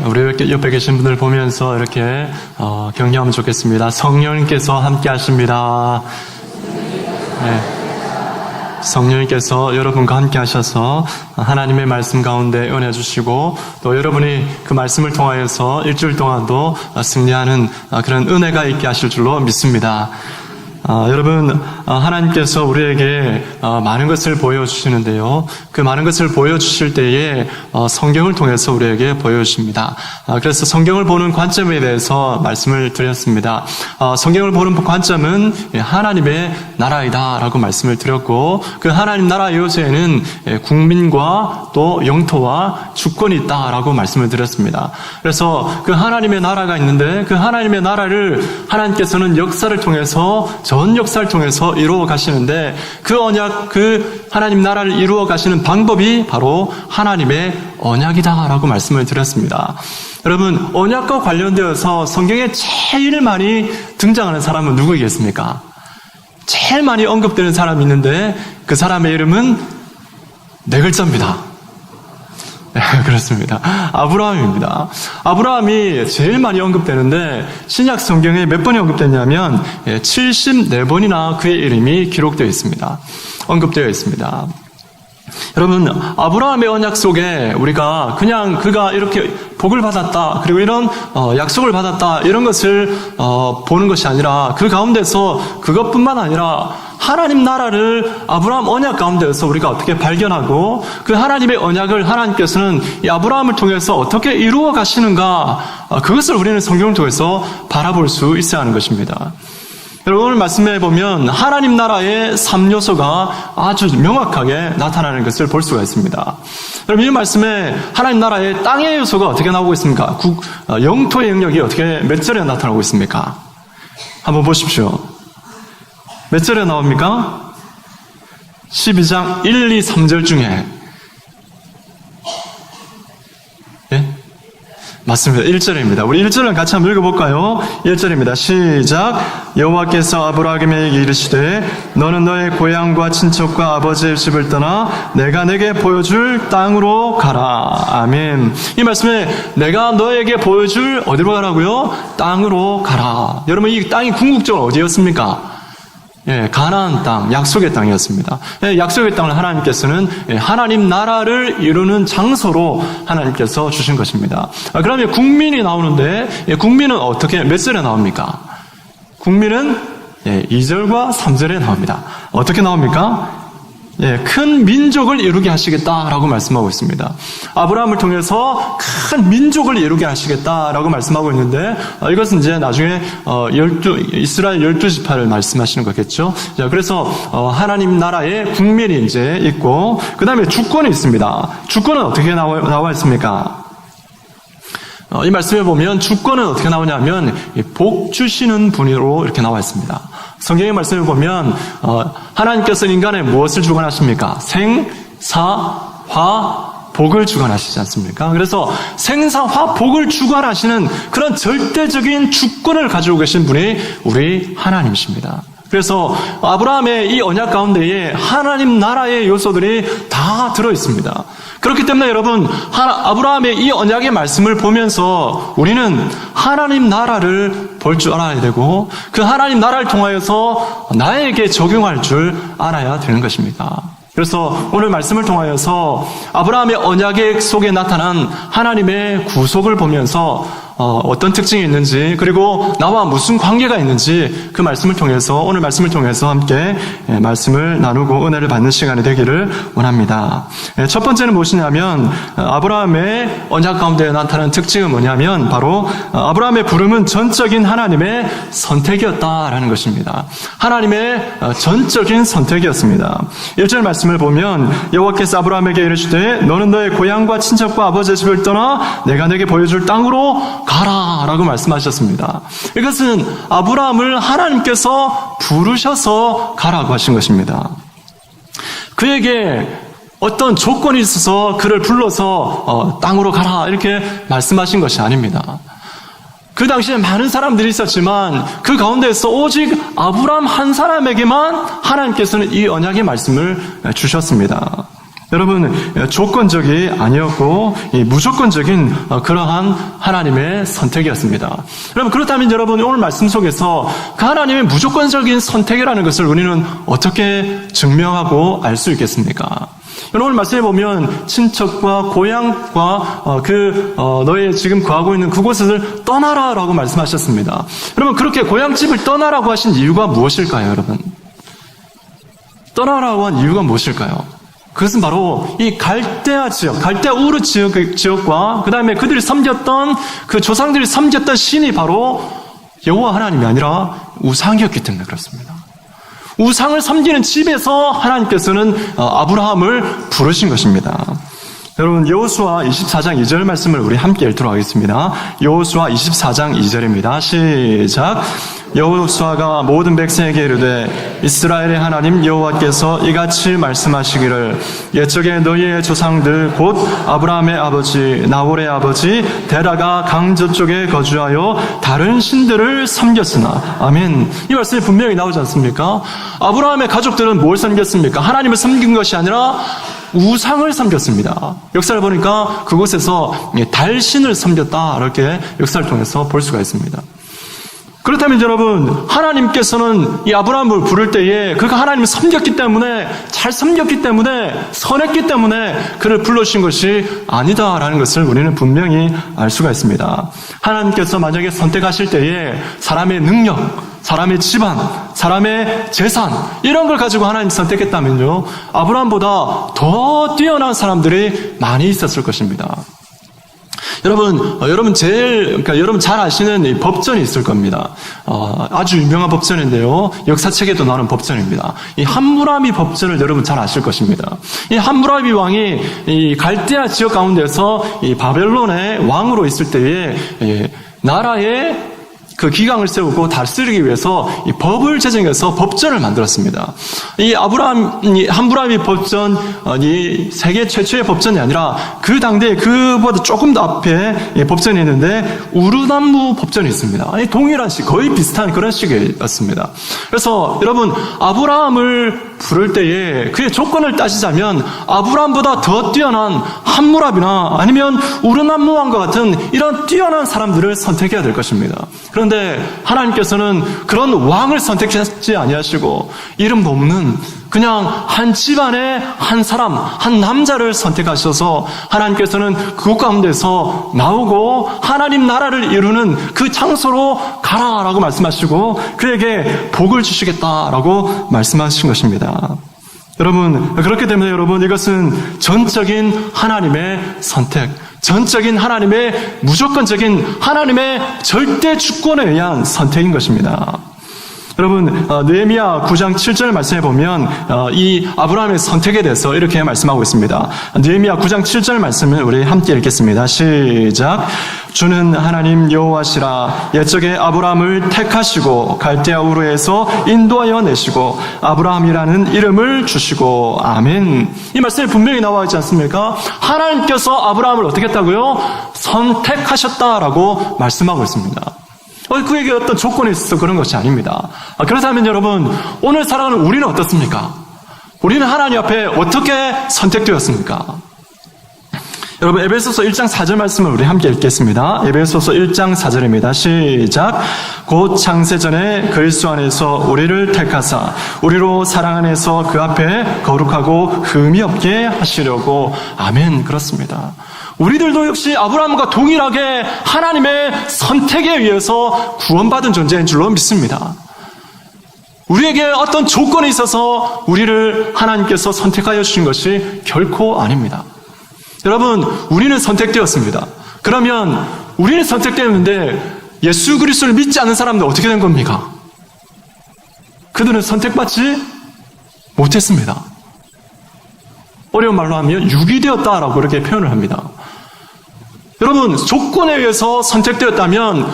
우리 옆에 계신 분들 보면서 이렇게 격려하면 좋겠습니다. 성령님께서 함께 하십니다. 네. 성령님께서 여러분과 함께 하셔서 하나님의 말씀 가운데 은혜 주시고 또 여러분이 그 말씀을 통하여서 일주일 동안도 승리하는 그런 은혜가 있게 하실 줄로 믿습니다. 여러분, 하나님께서 우리에게 많은 것을 보여주시는데요. 그 많은 것을 보여주실 때에 성경을 통해서 우리에게 보여주십니다. 그래서 성경을 보는 관점에 대해서 말씀을 드렸습니다. 성경을 보는 관점은 하나님의 나라이다 라고 말씀을 드렸고, 그 하나님 나라 요새에는 국민과 또 영토와 주권이 있다 라고 말씀을 드렸습니다. 그래서 그 하나님의 나라가 있는데 그 하나님의 나라를 하나님께서는 역사를 통해서 전 역사를 통해서 이루어 가시는데 그 언약, 그 하나님 나라를 이루어 가시는 방법이 바로 하나님의 언약이다라고 말씀을 드렸습니다. 여러분, 언약과 관련되어서 성경에 제일 많이 등장하는 사람은 누구이겠습니까? 제일 많이 언급되는 사람이 있는데 그 사람의 이름은 네 글자입니다. 네, 그렇습니다. 아브라함입니다. 아브라함이 제일 많이 언급되는데 신약 성경에 몇 번이 언급됐냐면 74번이나 그의 이름이 기록되어 있습니다. 언급되어 있습니다. 여러분, 아브라함의 언약 속에 우리가 그냥 그가 이렇게 복을 받았다, 그리고 이런 약속을 받았다, 이런 것을 보는 것이 아니라 그 가운데서 그것뿐만 아니라 하나님 나라를 아브라함 언약 가운데서 우리가 어떻게 발견하고 그 하나님의 언약을 하나님께서는 이 아브라함을 통해서 어떻게 이루어 가시는가, 그것을 우리는 성경을 통해서 바라볼 수 있어야 하는 것입니다. 여러분, 오늘 말씀해 보면 하나님 나라의 3요소가 아주 명확하게 나타나는 것을 볼 수가 있습니다. 여러분, 이 말씀에 하나님 나라의 땅의 요소가 어떻게 나오고 있습니까? 영토의 영역이 어떻게 몇 절에 나타나고 있습니까? 한번 보십시오. 몇 절에 나옵니까? 12장 1, 2, 3절 중에. 예? 맞습니다. 1절입니다. 우리 1절을 같이 한번 읽어볼까요? 1절입니다. 시작. 여호와께서 아브라함에게 이르시되 너는 너의 고향과 친척과 아버지의 집을 떠나 내가 내게 보여줄 땅으로 가라. 아멘. 이 말씀에 내가 너에게 보여줄 어디로 가라고요? 땅으로 가라. 여러분, 이 땅이 궁극적으로 어디였습니까? 예, 가나안 땅, 약속의 땅이었습니다. 예, 약속의 땅을 하나님께서는 하나님 나라를 이루는 장소로 하나님께서 주신 것입니다. 그러면 국민이 나오는데, 국민은 어떻게, 몇 절에 나옵니까? 국민은 2절과 3절에 나옵니다. 어떻게 나옵니까? 큰 민족을 이루게 하시겠다라고 말씀하고 있습니다. 아브라함을 통해서 큰 민족을 이루게 하시겠다라고 말씀하고 있는데, 이것은 이제 나중에 이스라엘 12지파를 말씀하시는 거겠죠. 자, 그래서 하나님 나라의 국민이 이제 있고, 그 다음에 주권이 있습니다. 주권은 어떻게 나와 있습니까? 이 말씀에 보면 주권은 어떻게 나오냐면 복 주시는 분으로 이렇게 나와 있습니다. 성경의 말씀을 보면 하나님께서 인간에 무엇을 주관하십니까? 생사화 복을 주관하시지 않습니까? 그래서 생사화 복을 주관하시는 그런 절대적인 주권을 가지고 계신 분이 우리 하나님이십니다. 그래서 아브라함의 이 언약 가운데에 하나님 나라의 요소들이 다 들어있습니다. 그렇기 때문에 여러분, 아브라함의 이 언약의 말씀을 보면서 우리는 하나님 나라를 볼 줄 알아야 되고 그 하나님 나라를 통하여서 나에게 적용할 줄 알아야 되는 것입니다. 그래서 오늘 말씀을 통하여서 아브라함의 언약의 속에 나타난 하나님의 구속을 보면서 어떤 특징이 있는지, 그리고 나와 무슨 관계가 있는지 그 말씀을 통해서, 오늘 말씀을 통해서 함께 말씀을 나누고 은혜를 받는 시간이 되기를 원합니다. 첫 번째는 무엇이냐면 아브라함의 언약 가운데 나타나는 특징은 뭐냐면 바로 아브라함의 부름은 전적인 하나님의 선택이었다라는 것입니다. 하나님의 전적인 선택이었습니다. 1절 말씀을 보면 여호와께서 아브라함에게 이르시되 너는 너의 고향과 친척과 아버지의 집을 떠나 내가 내게 보여줄 땅으로 가라 라고 말씀하셨습니다. 이것은 아브라함을 하나님께서 부르셔서 가라고 하신 것입니다. 그에게 어떤 조건이 있어서 그를 불러서 땅으로 가라 이렇게 말씀하신 것이 아닙니다. 그 당시에 많은 사람들이 있었지만 그 가운데서 오직 아브라함 한 사람에게만 하나님께서는 이 언약의 말씀을 주셨습니다. 여러분, 조건적이 아니었고 무조건적인 그러한 하나님의 선택이었습니다. 여러분, 그렇다면 여러분 오늘 말씀 속에서 그 하나님의 무조건적인 선택이라는 것을 우리는 어떻게 증명하고 알 수 있겠습니까? 오늘 말씀에 보면 친척과 고향과 너의 지금 거하고 있는 그곳을 떠나라라고 말씀하셨습니다. 여러분, 그렇게 고향집을 떠나라고 하신 이유가 무엇일까요, 여러분? 떠나라고 한 이유가 무엇일까요? 그것은 바로 이 갈대아 지역, 갈대아 우르 지역과 그 다음에 그들이 섬겼던 그 조상들이 섬겼던 신이 바로 여호와 하나님이 아니라 우상이었기 때문에 그렇습니다. 우상을 섬기는 집에서 하나님께서는 아브라함을 부르신 것입니다. 여러분, 여호수아 24장 2절 말씀을 우리 함께 읽도록 하겠습니다. 여호수아 24장 2절입니다. 시작. 여호수아가 모든 백성에게 이르되 이스라엘의 하나님 여호와께서 이같이 말씀하시기를 옛적에 너희의 조상들 곧 아브라함의 아버지 나홀의 아버지 데라가 강 저쪽에 거주하여 다른 신들을 섬겼으나. 아멘. 이 말씀이 분명히 나오지 않습니까? 아브라함의 가족들은 뭘 섬겼습니까? 하나님을 섬긴 것이 아니라 우상을 섬겼습니다. 역사를 보니까 그곳에서 달신을 섬겼다, 이렇게 역사를 통해서 볼 수가 있습니다. 그렇다면 여러분, 하나님께서는 이 아브라함을 부를 때에 그가 하나님을 섬겼기 때문에, 잘 섬겼기 때문에, 선했기 때문에 그를 불러주신 것이 아니다라는 것을 우리는 분명히 알 수가 있습니다. 하나님께서 만약에 선택하실 때에 사람의 능력, 사람의 집안, 사람의 재산, 이런 걸 가지고 하나님 선택했다면요, 아브라함보다 더 뛰어난 사람들이 많이 있었을 것입니다. 여러분 여러분 잘 아시는 이 법전이 있을 겁니다. 아주 유명한 법전인데요, 역사책에도 나오는 법전입니다. 이 함무라비 법전을 여러분 잘 아실 것입니다. 이 함무라비 왕이 이 갈대아 지역 가운데서 이 바벨론의 왕으로 있을 때에 나라에 그 기강을 세우고 다스리기 위해서 이 법을 제정해서 법전을 만들었습니다. 이 함무라비 법전, 이 세계 최초의 법전이 아니라 그 당대에 그보다 조금 더 앞에 법전이 있는데 우르담무 법전이 있습니다. 동일한 시, 거의 비슷한 그런 시기였습니다. 그래서 여러분, 아브라함을 부를 때에 그의 조건을 따지자면 아브라함보다 더 뛰어난 함무라비나 아니면 우르담무 왕과 같은 이런 뛰어난 사람들을 선택해야 될 것입니다. 그런데 하나님께서는 그런 왕을 선택하지 아니하시고 이름도 없는 그냥 한 집안의 한 사람, 한 남자를 선택하셔서 하나님께서는 그곳 가운데서 나오고 하나님 나라를 이루는 그 장소로 가라라고 말씀하시고 그에게 복을 주시겠다라고 말씀하신 것입니다. 여러분, 그렇기 때문에 여러분, 이것은 전적인 하나님의 선택, 전적인 하나님의 무조건적인 하나님의 절대 주권에 의한 선택인 것입니다. 여러분, 느헤미야 9장 7절 말씀해 보면 이 아브라함의 선택에 대해서 이렇게 말씀하고 있습니다. 느헤미야 9장 7절 말씀을 우리 함께 읽겠습니다. 시작. 주는 하나님 여호와시라. 옛적에 아브라함을 택하시고 갈대아 우르에서 인도하여 내시고 아브라함이라는 이름을 주시고. 아멘. 이 말씀이 분명히 나와 있지 않습니까? 하나님께서 아브라함을 어떻게 했다고요? 선택하셨다라고 말씀하고 있습니다. 그에게 어떤 조건이 있어서 그런 것이 아닙니다. 그렇다면 여러분, 오늘 살아가는 우리는 어떻습니까? 우리는 하나님 앞에 어떻게 선택되었습니까? 여러분, 에베소서 1장 4절 말씀을 우리 함께 읽겠습니다. 에베소서 1장 4절입니다. 시작. 곧 창세전에 그리스도 안에서 우리를 택하사 우리로 사랑 안에서 그 앞에 거룩하고 흠이 없게 하시려고. 아멘. 그렇습니다. 우리들도 역시 아브라함과 동일하게 하나님의 선택에 의해서 구원받은 존재인 줄로 믿습니다. 우리에게 어떤 조건이 있어서 우리를 하나님께서 선택하여 주신 것이 결코 아닙니다. 여러분, 우리는 선택되었습니다. 그러면 우리는 선택되었는데 예수 그리스도를 믿지 않는 사람들 어떻게 된 겁니까? 그들은 선택받지 못했습니다. 어려운 말로 하면 유기되었다라고 이렇게 표현을 합니다. 여러분, 조건에 의해서 선택되었다면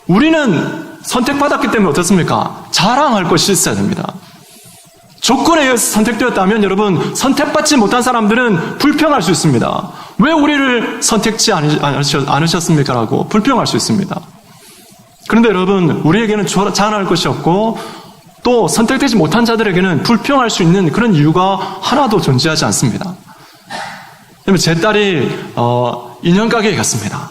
우리는 선택받았기 때문에 어떻습니까? 자랑할 것이 있어야 됩니다. 조건에 의해서 선택되었다면 여러분, 선택받지 못한 사람들은 불평할 수 있습니다. 왜 우리를 선택지 않으셨습니까? 라고 불평할 수 있습니다. 그런데 여러분, 우리에게는 자랑할 것이 없고 또 선택되지 못한 자들에게는 불평할 수 있는 그런 이유가 하나도 존재하지 않습니다. 제 딸이 인형 가게에 갔습니다.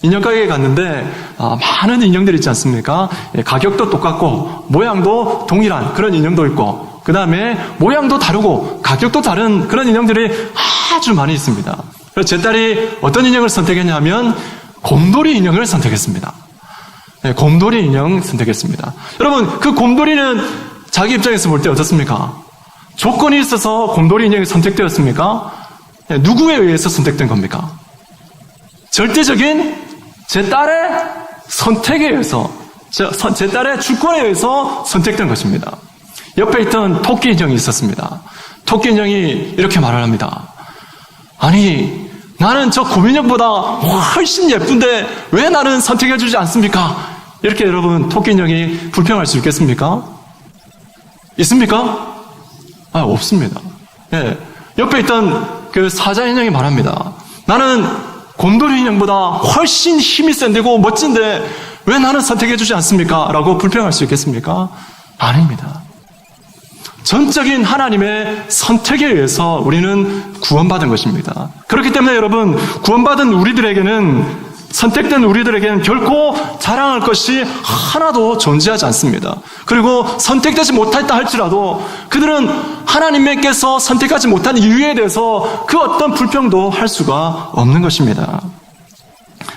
인형 가게에 갔는데 많은 인형들이 있지 않습니까? 가격도 똑같고 모양도 동일한 그런 인형도 있고, 그 다음에 모양도 다르고 가격도 다른 그런 인형들이 아주 많이 있습니다. 그래서 제 딸이 어떤 인형을 선택했냐면 곰돌이 인형을 선택했습니다. 곰돌이 인형 선택했습니다. 여러분, 그 곰돌이는 자기 입장에서 볼 때 어떻습니까? 조건이 있어서 곰돌이 인형이 선택되었습니까? 누구에 의해서 선택된 겁니까? 절대적인 제 딸의 선택에 의해서, 제 딸의 주권에 의해서 선택된 것입니다. 옆에 있던 토끼 인형이 있었습니다. 토끼 인형이 이렇게 말을 합니다. 아니, 나는 저 곰 인형보다 훨씬 예쁜데 왜 나는 선택해주지 않습니까? 이렇게 여러분, 토끼 인형이 불평할 수 있겠습니까? 있습니까? 없습니다. 예. 옆에 있던 그 사자 인형이 말합니다. 나는 곰돌이 인형보다 훨씬 힘이 센데고 멋진데 왜 나는 선택해주지 않습니까? 라고 불평할 수 있겠습니까? 아닙니다. 전적인 하나님의 선택에 의해서 우리는 구원받은 것입니다. 그렇기 때문에 여러분, 구원받은 우리들에게는, 선택된 우리들에게는 결코 자랑할 것이 하나도 존재하지 않습니다. 그리고 선택되지 못했다 할지라도 그들은 하나님께서 선택하지 못한 이유에 대해서 그 어떤 불평도 할 수가 없는 것입니다.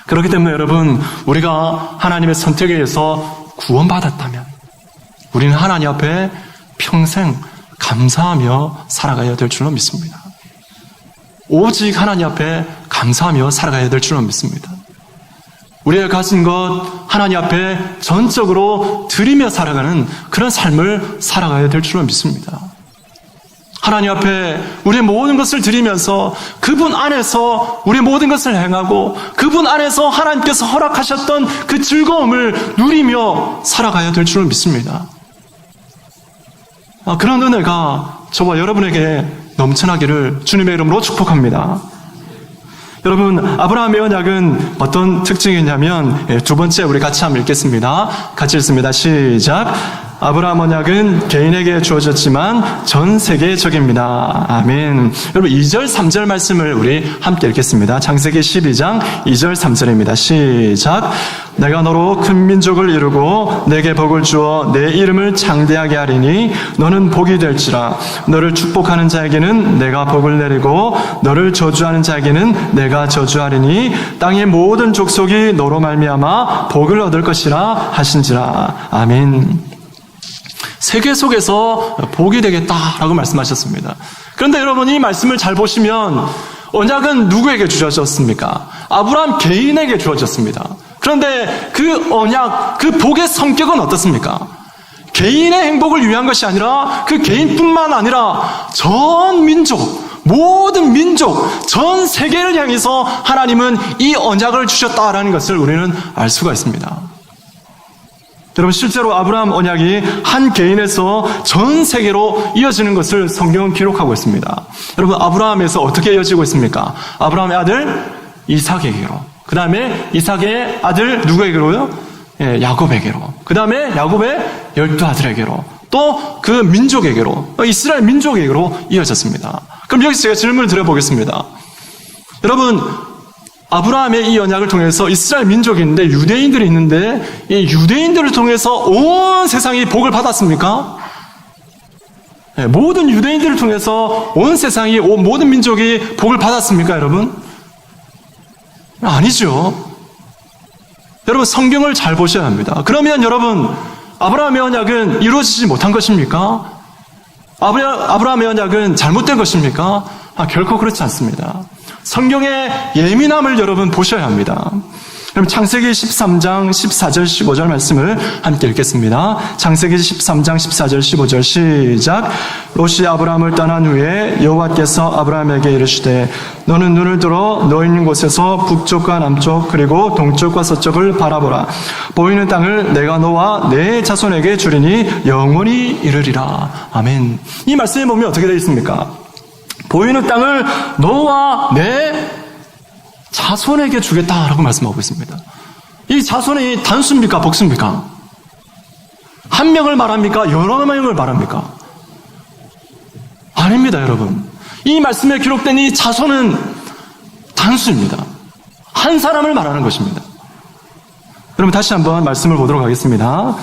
그렇기 때문에 여러분, 우리가 하나님의 선택에 의해서 구원받았다면 우리는 하나님 앞에 평생 감사하며 살아가야 될 줄로 믿습니다. 오직 하나님 앞에 감사하며 살아가야 될 줄로 믿습니다. 우리가 가진 것 하나님 앞에 전적으로 드리며 살아가는 그런 삶을 살아가야 될 줄로 믿습니다. 하나님 앞에 우리의 모든 것을 드리면서 그분 안에서 우리의 모든 것을 행하고 그분 안에서 하나님께서 허락하셨던 그 즐거움을 누리며 살아가야 될 줄로 믿습니다. 그런 은혜가 저와 여러분에게 넘쳐나기를 주님의 이름으로 축복합니다. 여러분, 아브라함의 언약은 어떤 특징이 있냐면, 두 번째 우리 같이 한번 읽겠습니다. 같이 읽습니다. 시작. 아브라함 언약은 개인에게 주어졌지만 전 세계의 적입니다. 아멘. 여러분, 2절, 3절 말씀을 우리 함께 읽겠습니다. 창세기 12장 2절, 3절입니다. 시작. 내가 너로 큰 민족을 이루고 내게 복을 주어 내 이름을 창대하게 하리니 너는 복이 될지라. 너를 축복하는 자에게는 내가 복을 내리고 너를 저주하는 자에게는 내가 저주하리니 땅의 모든 족속이 너로 말미암아 복을 얻을 것이라 하신지라. 아멘. 세계 속에서 복이 되겠다라고 말씀하셨습니다. 그런데 여러분, 이 말씀을 잘 보시면 언약은 누구에게 주어졌습니까? 아브라함 개인에게 주어졌습니다. 그런데 그 언약, 그 복의 성격은 어떻습니까? 개인의 행복을 위한 것이 아니라 그 개인뿐만 아니라 전 민족, 모든 민족, 전 세계를 향해서 하나님은 이 언약을 주셨다라는 것을 우리는 알 수가 있습니다. 여러분, 실제로 아브라함 언약이 한 개인에서 전 세계로 이어지는 것을 성경은 기록하고 있습니다. 여러분, 아브라함에서 어떻게 이어지고 있습니까? 아브라함의 아들 이삭에게로, 그 다음에 이삭의 아들 누구에게로요? 야곱에게로, 그 다음에 야곱의 12아들에게로, 또 그 민족에게로, 이스라엘 민족에게로 이어졌습니다. 그럼 여기서 제가 질문을 드려보겠습니다. 여러분, 아브라함의 이 언약을 통해서 이스라엘 민족이 있는데, 유대인들이 있는데, 이 유대인들을 통해서 온 세상이 복을 받았습니까? 모든 유대인들을 통해서 온 세상이, 모든 민족이 복을 받았습니까, 여러분? 아니죠. 여러분, 성경을 잘 보셔야 합니다. 그러면 여러분, 아브라함의 언약은 이루어지지 못한 것입니까? 아브라함의 언약은 잘못된 것입니까? 결코 그렇지 않습니다. 성경의 예민함을 여러분 보셔야 합니다. 그럼 창세기 13장 14절 15절 말씀을 함께 읽겠습니다. 창세기 13장 14절 15절 시작. 롯이 아브라함을 떠난 후에 여호와께서 아브라함에게 이르시되 너는 눈을 들어 너 있는 곳에서 북쪽과 남쪽 그리고 동쪽과 서쪽을 바라보라. 보이는 땅을 내가 너와 내 자손에게 주리니 영원히 이르리라. 아멘. 이 말씀에 보면 어떻게 되어 있습니까? 보이는 땅을 너와 내 자손에게 주겠다라고 말씀하고 있습니다. 이 자손이 단수입니까? 복수입니까? 한 명을 말합니까? 여러 명을 말합니까? 아닙니다, 여러분. 이 말씀에 기록된 이 자손은 단수입니다. 한 사람을 말하는 것입니다. 여러분 다시 한번 말씀을 보도록 하겠습니다.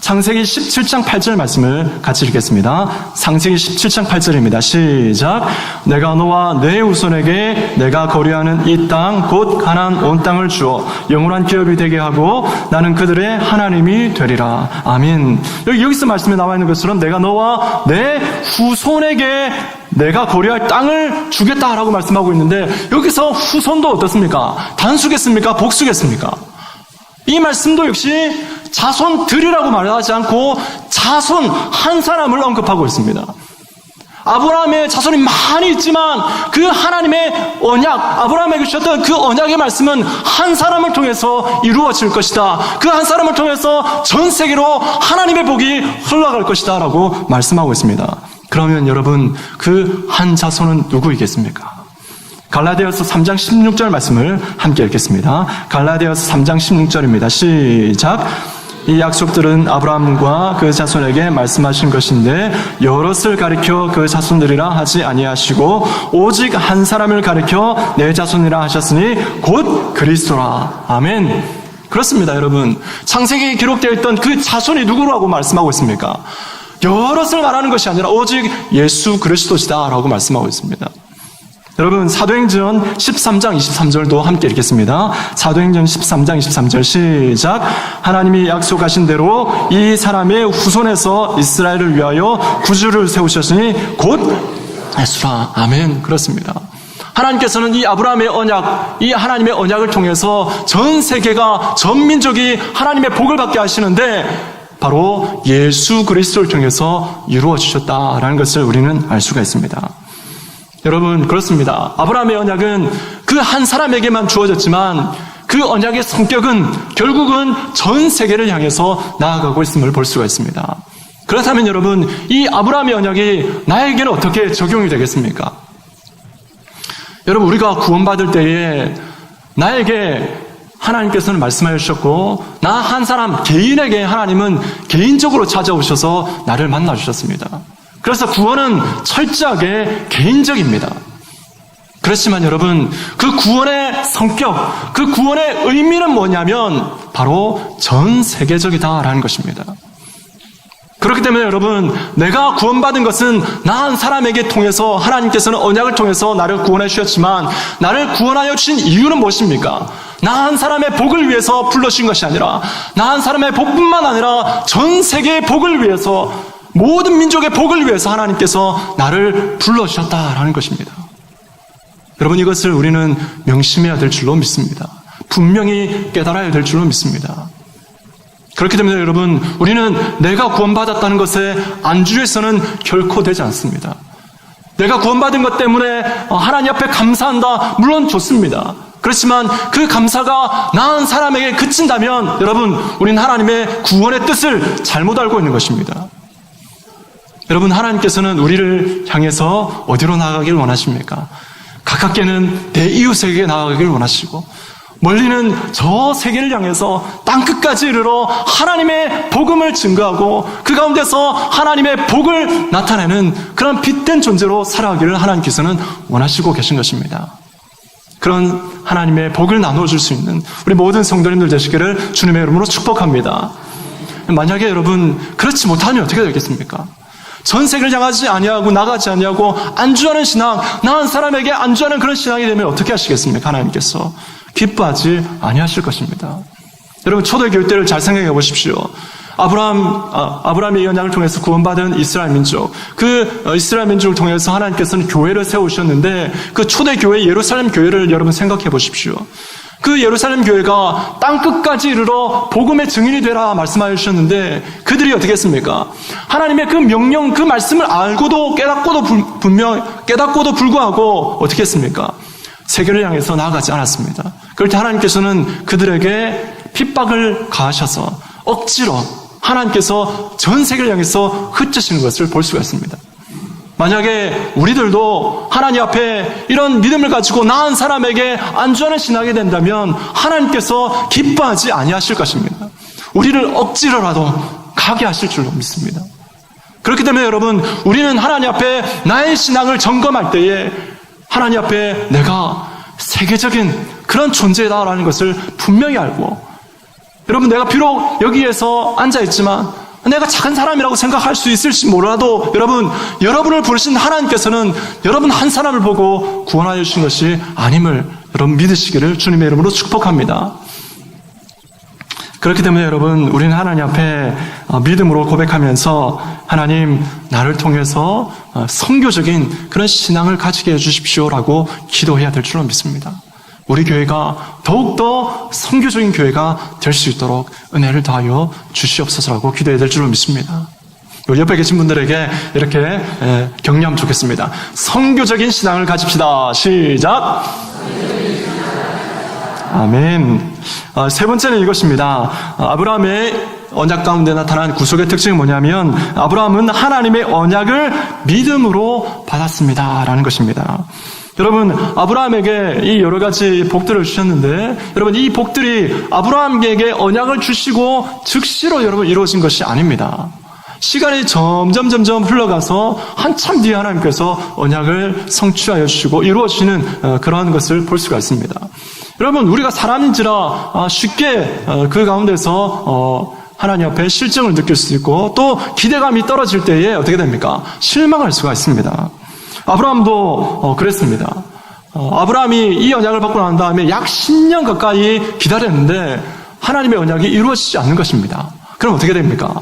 창세기 17장 8절 말씀을 같이 읽겠습니다. 창세기 17장 8절입니다. 시작. 내가 너와 내 후손에게 내가 거류하는 이 땅 곧 가나안 온 땅을 주어 영원한 기업이 되게 하고 나는 그들의 하나님이 되리라. 아멘. 여기서 말씀에 나와 있는 것처럼 내가 너와 내 후손에게 내가 거류할 땅을 주겠다라고 말씀하고 있는데 여기서 후손도 어떻습니까? 단수겠습니까? 복수겠습니까? 이 말씀도 역시 자손들이라고 말하지 않고 자손 한 사람을 언급하고 있습니다. 아브라함의 자손이 많이 있지만 그 하나님의 언약, 아브라함에게 주셨던 그 언약의 말씀은 한 사람을 통해서 이루어질 것이다. 그 한 사람을 통해서 전 세계로 하나님의 복이 흘러갈 것이다 라고 말씀하고 있습니다. 그러면 여러분 그 한 자손은 누구이겠습니까? 갈라디아서 3장 16절 말씀을 함께 읽겠습니다. 갈라디아서 3장 16절입니다. 시작. 이 약속들은 아브라함과 그 자손에게 말씀하신 것인데 여럿을 가리켜 그 자손들이라 하지 아니하시고 오직 한 사람을 가리켜 내 자손이라 하셨으니 곧 그리스도라. 아멘. 그렇습니다, 여러분. 창세기에 기록되어 있던 그 자손이 누구라고 말씀하고 있습니까? 여럿을 말하는 것이 아니라 오직 예수 그리스도시다 라고 말씀하고 있습니다. 여러분 사도행전 13장 23절도 함께 읽겠습니다. 사도행전 13장 23절 시작. 하나님이 약속하신 대로 이 사람의 후손에서 이스라엘을 위하여 구주를 세우셨으니 곧 예수라. 아멘. 그렇습니다. 하나님께서는 이 아브라함의 언약, 이 하나님의 언약을 통해서 전 세계가 전 민족이 하나님의 복을 받게 하시는데 바로 예수 그리스도를 통해서 이루어 주셨다라는 것을 우리는 알 수가 있습니다. 여러분 그렇습니다. 아브라함의 언약은 그 한 사람에게만 주어졌지만 그 언약의 성격은 결국은 전 세계를 향해서 나아가고 있음을 볼 수가 있습니다. 그렇다면 여러분 이 아브라함의 언약이 나에게는 어떻게 적용이 되겠습니까? 여러분 우리가 구원받을 때에 나에게 하나님께서는 말씀하여 주셨고 나 한 사람 개인에게 하나님은 개인적으로 찾아오셔서 나를 만나 주셨습니다. 그래서 구원은 철저하게 개인적입니다. 그렇지만 여러분 그 구원의 성격, 그 구원의 의미는 뭐냐면 바로 전 세계적이다라는 것입니다. 그렇기 때문에 여러분 내가 구원받은 것은 나 한 사람에게 통해서 하나님께서는 언약을 통해서 나를 구원해 주셨지만 나를 구원하여 주신 이유는 무엇입니까? 나 한 사람의 복을 위해서 불러주신 것이 아니라 나 한 사람의 복뿐만 아니라 전 세계의 복을 위해서 모든 민족의 복을 위해서 하나님께서 나를 불러주셨다라는 것입니다. 여러분 이것을 우리는 명심해야 될 줄로 믿습니다. 분명히 깨달아야 될 줄로 믿습니다. 그렇기 때문에 여러분 우리는 내가 구원받았다는 것에 안주해서는 결코 되지 않습니다. 내가 구원받은 것 때문에 하나님 앞에 감사한다. 물론 좋습니다. 그렇지만 그 감사가 나 한 사람에게 그친다면 여러분 우리는 하나님의 구원의 뜻을 잘못 알고 있는 것입니다. 여러분 하나님께서는 우리를 향해서 어디로 나아가길 원하십니까? 가깝게는 내 이웃에게 나아가길 원하시고 멀리는 저 세계를 향해서 땅끝까지 이르러 하나님의 복음을 증거하고 그 가운데서 하나님의 복을 나타내는 그런 빛된 존재로 살아가기를 하나님께서는 원하시고 계신 것입니다. 그런 하나님의 복을 나눠줄 수 있는 우리 모든 성도님들 되시기를 주님의 이름으로 축복합니다. 만약에 여러분 그렇지 못하면 어떻게 되겠습니까? 전 세계를 향하지 아니하고 나가지 아니하고 안주하는 신앙, 나 한 사람에게 안주하는 그런 신앙이 되면 어떻게 하시겠습니까? 하나님께서 기뻐하지 아니하실 것입니다. 여러분 초대교회 때를 잘 생각해 보십시오. 아브라함의 언약을 통해서 구원받은 이스라엘 민족, 그 이스라엘 민족을 통해서 하나님께서는 교회를 세우셨는데 그 초대교회 예루살렘 교회를 여러분 생각해 보십시오. 그 예루살렘 교회가 땅끝까지 이르러 복음의 증인이 되라 말씀하여 주셨는데 그들이 어떻게 했습니까? 하나님의 그 명령, 그 말씀을 알고도 깨닫고도 불구하고 어떻게 했습니까? 세계를 향해서 나아가지 않았습니다. 그럴 때 하나님께서는 그들에게 핍박을 가하셔서 억지로 하나님께서 전 세계를 향해서 흩으시는 것을 볼 수가 있습니다. 만약에 우리들도 하나님 앞에 이런 믿음을 가지고 나 한 사람에게 안주하는 신앙이 된다면 하나님께서 기뻐하지 아니하실 것입니다. 우리를 억지로라도 가게 하실 줄로 믿습니다. 그렇기 때문에 여러분 우리는 하나님 앞에 나의 신앙을 점검할 때에 하나님 앞에 내가 세계적인 그런 존재다라는 것을 분명히 알고, 여러분, 내가 비록 여기에서 앉아있지만 내가 작은 사람이라고 생각할 수 있을지 몰라도 여러분을 부르신 하나님께서는 여러분 한 사람을 보고 구원하여 주신 것이 아님을 여러분 믿으시기를 주님의 이름으로 축복합니다. 그렇기 때문에 여러분, 우리는 하나님 앞에 믿음으로 고백하면서 하나님, 나를 통해서 선교적인 그런 신앙을 가지게 해주십시오라고 기도해야 될 줄로 믿습니다. 우리 교회가 더욱더 선교적인 교회가 될 수 있도록 은혜를 더하여 주시옵소서라고 기도해야 될 줄로 믿습니다. 옆에 계신 분들에게 이렇게 격려하면 좋겠습니다. 선교적인 신앙을 가집시다. 시작! 아멘. 세 번째는 이것입니다. 아브라함의 언약 가운데 나타난 구속의 특징이 뭐냐면, 아브라함은 하나님의 언약을 믿음으로 받았습니다 라는 것입니다. 여러분, 아브라함에게 이 여러 가지 복들을 주셨는데, 여러분, 이 복들이 아브라함에게 언약을 주시고 즉시로 여러분 이루어진 것이 아닙니다. 시간이 점점 흘러가서 한참 뒤에 하나님께서 언약을 성취하여 주시고 이루어지는 그러한 것을 볼 수가 있습니다. 여러분, 우리가 사람인지라 쉽게 그 가운데서 하나님 앞에 실증을 느낄 수 있고, 또 기대감이 떨어질 때에 어떻게 됩니까? 실망할 수가 있습니다. 아브라함도 그랬습니다. 아브라함이 이 언약을 받고 난 다음에 약 10년 가까이 기다렸는데 하나님의 언약이 이루어지지 않는 것입니다. 그럼 어떻게 됩니까?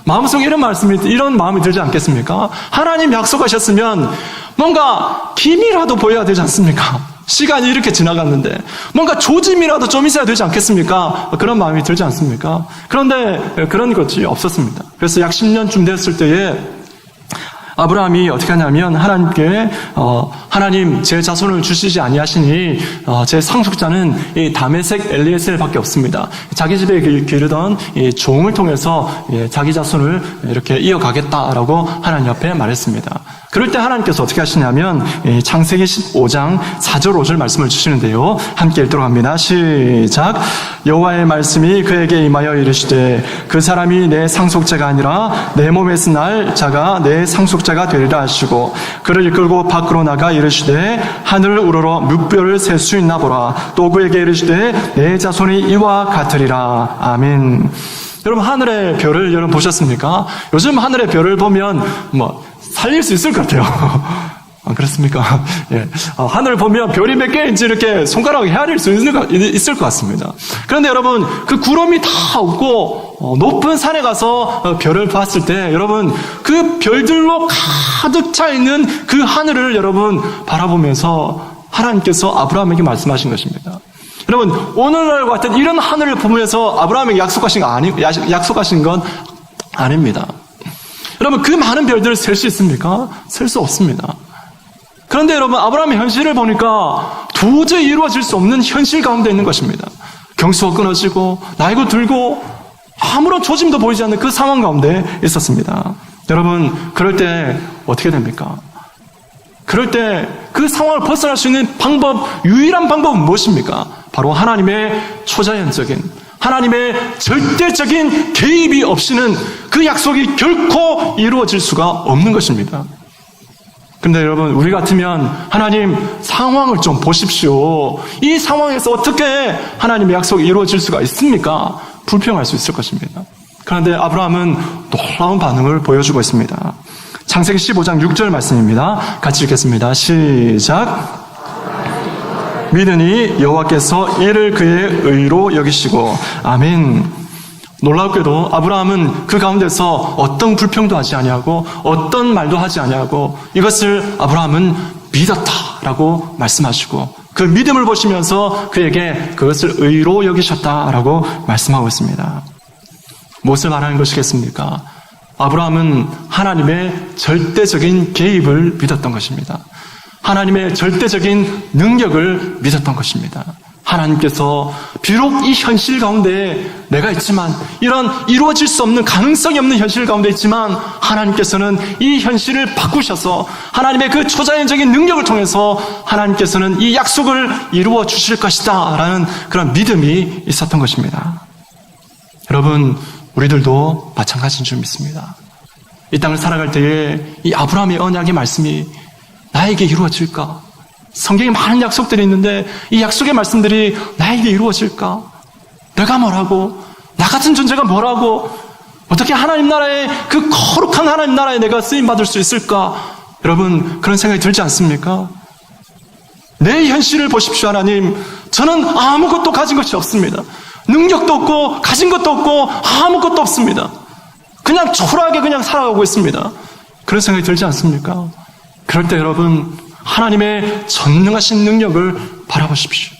마음속에 이런 마음이 들지 않겠습니까? 하나님 약속하셨으면 뭔가 기미라도 보여야 되지 않습니까? 시간이 이렇게 지나갔는데 뭔가 조짐이라도 좀 있어야 되지 않겠습니까? 그런 마음이 들지 않습니까? 그런데 그런 것이 없었습니다. 그래서 약 10년쯤 됐을 때에 아브라함이 어떻게 하냐면 하나님께 하나님, 제 자손을 주시지 아니하시니 제 상속자는 이 다메섹 엘리에셀밖에 없습니다. 자기 집에 기르던 이 종을 통해서 자기 자손을 이렇게 이어가겠다라고 하나님 앞에 말했습니다. 그럴 때 하나님께서 어떻게 하시냐면 창세기 15장 4절 5절 말씀을 주시는데요. 함께 읽도록 합니다. 시작. 여호와의 말씀이 그에게 임하여 이르시되 그 사람이 내 상속자가 아니라 내 몸에서 날 자가 내 상속자가 되리라 하시고, 그를 이끌고 밖으로 나가 이르시되 하늘을 우러러 묵별을 셀 수 있나 보라. 또 그에게 이르시되 내 자손이 이와 같으리라. 아멘. 여러분, 하늘의 별을 여러분 보셨습니까? 요즘 하늘의 별을 보면 살릴 수 있을 것 같아요. 그렇습니까? 예. 하늘을 보면 별이 몇 개인지 이렇게 손가락에 헤아릴 수 있을 것 같습니다. 그런데 여러분, 그 구름이 다 없고 높은 산에 가서 별을 봤을 때 여러분, 그 별들로 가득 차 있는 그 하늘을 여러분 바라보면서 하나님께서 아브라함에게 말씀하신 것입니다. 여러분, 오늘날 같은 이런 하늘을 보면서 아브라함에게 약속하신 건 아닙니다. 여러분, 그 많은 별들을 셀 수 있습니까? 셀 수 없습니다. 그런데 여러분, 아브라함의 현실을 보니까 도저히 이루어질 수 없는 현실 가운데 있는 것입니다. 경수가 끊어지고 나이가 들고 아무런 조짐도 보이지 않는 그 상황 가운데 있었습니다. 여러분, 그럴 때 어떻게 됩니까? 그럴 때 그 상황을 벗어날 수 있는 유일한 방법은 무엇입니까? 바로 하나님의 초자연적인, 하나님의 절대적인 개입이 없이는 그 약속이 결코 이루어질 수가 없는 것입니다. 그런데 여러분, 우리 같으면 하나님, 상황을 좀 보십시오. 이 상황에서 어떻게 하나님의 약속이 이루어질 수가 있습니까? 불평할 수 있을 것입니다. 그런데 아브라함은 놀라운 반응을 보여주고 있습니다. 창세기 15장 6절 말씀입니다. 같이 읽겠습니다. 시작. 믿으니 여호와께서 이를 그의 의로 여기시고. 아멘. 놀랍게도 아브라함은 그 가운데서 어떤 불평도 하지 아니하고 어떤 말도 하지 아니하고 이것을 아브라함은 믿었다라고 말씀하시고, 그 믿음을 보시면서 그에게 그것을 의로 여기셨다라고 말씀하고 있습니다. 무엇을 말하는 것이겠습니까? 아브라함은 하나님의 절대적인 개입을 믿었던 것입니다. 하나님의 절대적인 능력을 믿었던 것입니다. 하나님께서 비록 이 현실 가운데 내가 있지만, 이런 이루어질 수 없는, 가능성이 없는 현실 가운데 있지만, 하나님께서는 이 현실을 바꾸셔서 하나님의 그 초자연적인 능력을 통해서 하나님께서는 이 약속을 이루어 주실 것이다 라는 그런 믿음이 있었던 것입니다. 여러분, 우리들도 마찬가지인 줄 믿습니다. 이 땅을 살아갈 때에 이 아브라함의 언약의 말씀이 나에게 이루어질까? 성경에 많은 약속들이 있는데 이 약속의 말씀들이 나에게 이루어질까? 내가 뭐라고? 나 같은 존재가 뭐라고? 어떻게 하나님 나라에 그 거룩한 하나님 나라에 내가 쓰임받을 수 있을까? 여러분 그런 생각이 들지 않습니까? 내 현실을 보십시오. 하나님, 저는 아무것도 가진 것이 없습니다. 능력도 없고 가진 것도 없고 아무것도 없습니다. 그냥 초라하게 그냥 살아가고 있습니다. 그런 생각이 들지 않습니까? 그럴 때 여러분 하나님의 전능하신 능력을 바라보십시오.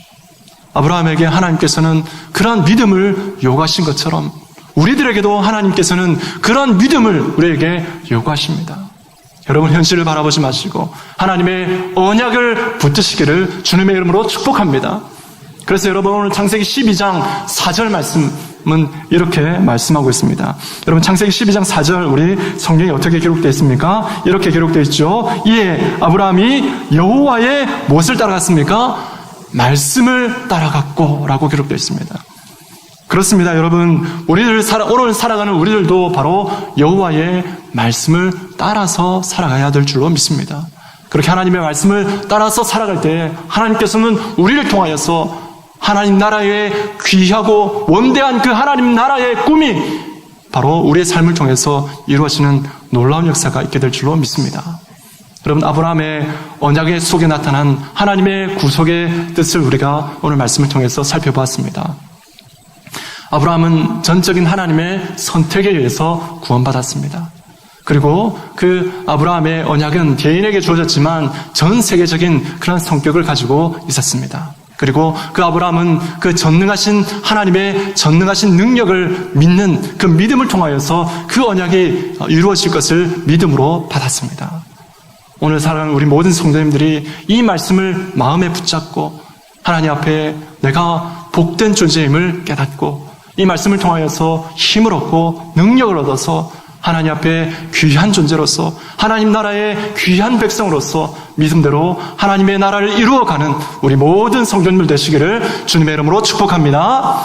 아브라함에게 하나님께서는 그러한 믿음을 요구하신 것처럼 우리들에게도 하나님께서는 그러한 믿음을 우리에게 요구하십니다. 여러분 현실을 바라보지 마시고 하나님의 언약을 붙드시기를 주님의 이름으로 축복합니다. 그래서 여러분 오늘 창세기 12장 4절 말씀은 이렇게 말씀하고 있습니다. 여러분 창세기 12장 4절 우리 성경에 어떻게 기록되어 있습니까? 이렇게 기록되어 있죠. 이에 아브라함이 여호와의 무엇을 따라갔습니까? 말씀을 따라갔고 라고 기록되어 있습니다. 그렇습니다. 여러분 오늘 살아가는 우리들도 바로 여호와의 말씀을 따라서 살아가야 될 줄로 믿습니다. 그렇게 하나님의 말씀을 따라서 살아갈 때 하나님께서는 우리를 통하여서 하나님 나라의 귀하고 원대한 그 하나님 나라의 꿈이 바로 우리의 삶을 통해서 이루어지는 놀라운 역사가 있게 될 줄로 믿습니다. 여러분 아브라함의 언약의 속에 나타난 하나님의 구속의 뜻을 우리가 오늘 말씀을 통해서 살펴보았습니다. 아브라함은 전적인 하나님의 선택에 의해서 구원받았습니다. 그리고 그 아브라함의 언약은 개인에게 주어졌지만 전 세계적인 그런 성격을 가지고 있었습니다. 그리고 그 아브라함은 그 전능하신 하나님의 전능하신 능력을 믿는 그 믿음을 통하여서 그 언약이 이루어질 것을 믿음으로 받았습니다. 오늘 살아가는 우리 모든 성도님들이 이 말씀을 마음에 붙잡고 하나님 앞에 내가 복된 존재임을 깨닫고 이 말씀을 통하여서 힘을 얻고 능력을 얻어서 하나님 앞에 귀한 존재로서 하나님 나라의 귀한 백성으로서 믿음대로 하나님의 나라를 이루어가는 우리 모든 성도님들 되시기를 주님의 이름으로 축복합니다.